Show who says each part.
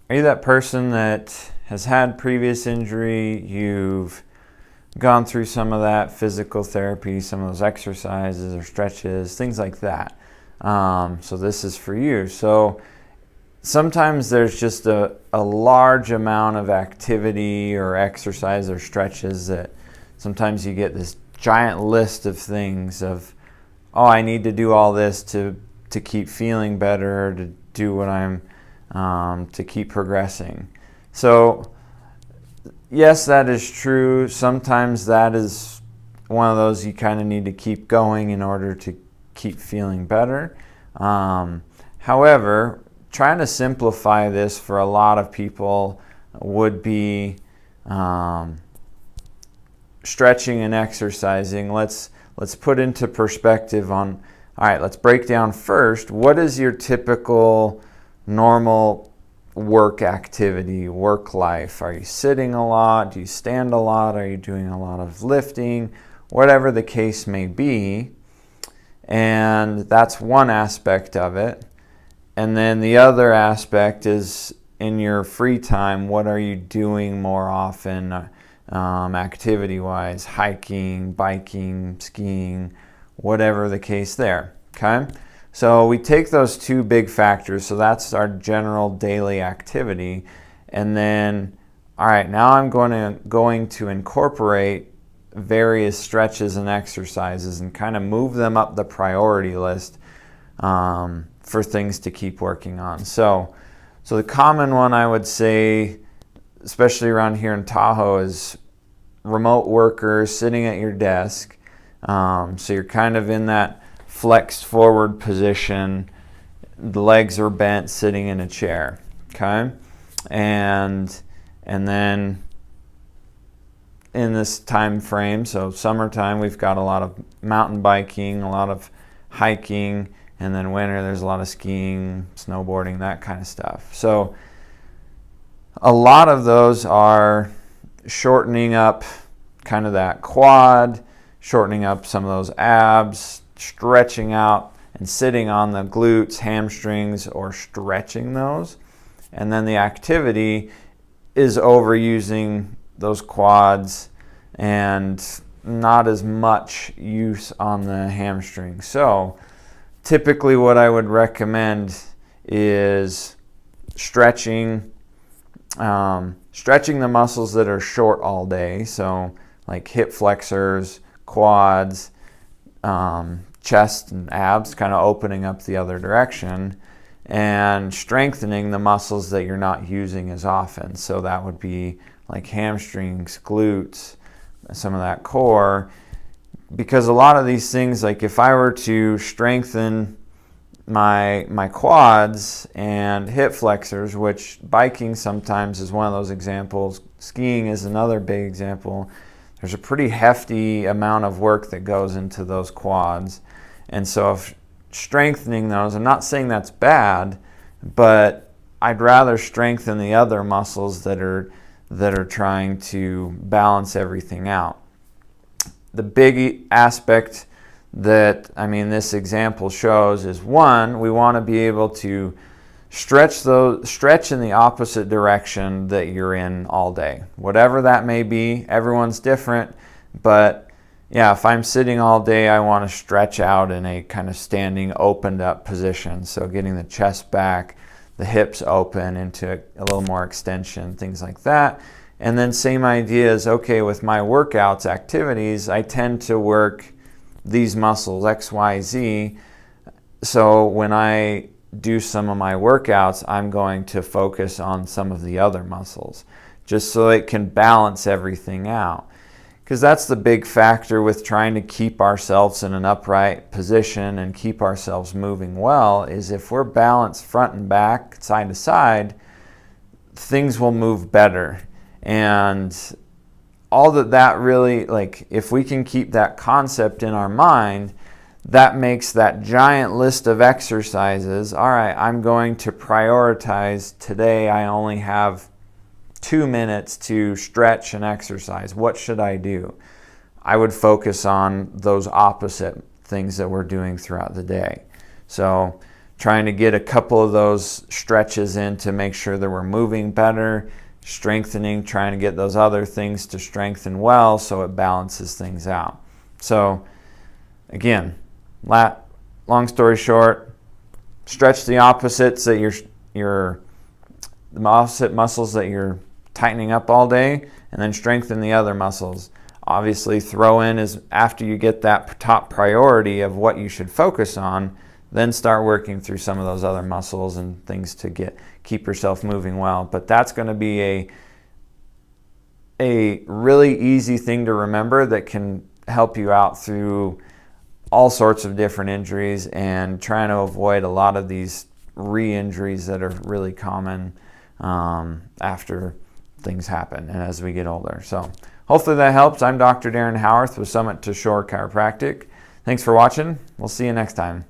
Speaker 1: Are you that person that has had previous injury? You've gone through some of that physical therapy, some of those exercises or stretches, things like that. So this is for you. So sometimes there's just a large amount of activity or exercise or stretches that sometimes you get this giant list of things of, oh, I need to do all this to keep feeling better, to do what I'm, to keep progressing. So yes, that is true. Sometimes that is one of those you kind of need to keep going in order to keep feeling better. However, trying to simplify this for a lot of people would be stretching and exercising. Let's put into perspective on, all right, let's break down first, what is your typical normal work activity, work life? Are you sitting a lot? Do you stand a lot? Are you doing a lot of lifting? Whatever the case may be. And that's one aspect of it. And then the other aspect is in your free time, what are you doing more often activity-wise? Hiking, biking, skiing, whatever the case there, okay? So we take those two big factors, so that's our general daily activity, and then, all right, now I'm going to incorporate various stretches and exercises and kind of move them up the priority list for things to keep working on. So the common one I would say, especially around here in Tahoe, is remote workers sitting at your desk. So you're kind of in that flexed forward position, the legs are bent, sitting in a chair, okay? And then in this time frame, so summertime, we've got a lot of mountain biking, a lot of hiking, and then winter there's a lot of skiing, snowboarding, that kind of stuff. So a lot of those are shortening up kind of that quad, shortening up some of those abs, stretching out and sitting on the glutes, hamstrings, or stretching those. And then the activity is overusing those quads and not as much use on the hamstring. So typically what I would recommend is stretching the muscles that are short all day, so like hip flexors, quads, chest and abs, kind of opening up the other direction, and strengthening the muscles that you're not using as often. So that would be like hamstrings, glutes, some of that core, because a lot of these things, like if I were to strengthen my quads and hip flexors, which biking sometimes is one of those examples, skiing is another big example, there's a pretty hefty amount of work that goes into those quads. And so if strengthening those, I'm not saying that's bad, but I'd rather strengthen the other muscles that are trying to balance everything out. The big aspect that, this example shows is, one, we want to be able to stretch in the opposite direction that you're in all day. Whatever that may be, everyone's different, but yeah, if I'm sitting all day, I want to stretch out in a kind of standing, opened up position. So getting the chest back, the hips open into a little more extension, things like that. And then same idea is, okay, with my workouts, activities, I tend to work these muscles, X, Y, Z. So when I do some of my workouts, I'm going to focus on some of the other muscles, just so it can balance everything out. Because that's the big factor with trying to keep ourselves in an upright position and keep ourselves moving well, is if we're balanced front and back, side to side, things will move better. And all that really, like, if we can keep that concept in our mind, that makes that giant list of exercises, all right, I'm going to prioritize today. I only have 2 minutes to stretch and exercise. What should I do? I would focus on those opposite things that we're doing throughout the day. So trying to get a couple of those stretches in to make sure that we're moving better, strengthening, trying to get those other things to strengthen well so it balances things out. So again, long story short, stretch the opposites that the opposite muscles that you're tightening up all day, and then strengthen the other muscles. Obviously, throw in is after you get that top priority of what you should focus on, then start working through some of those other muscles and things to keep yourself moving well. But that's going to be a really easy thing to remember that can help you out through all sorts of different injuries and trying to avoid a lot of these re-injuries that are really common after things happen and as we get older. So hopefully that helps. I'm Dr. Darren Howarth with Summit to Shore Chiropractic. Thanks for watching. We'll see you next time.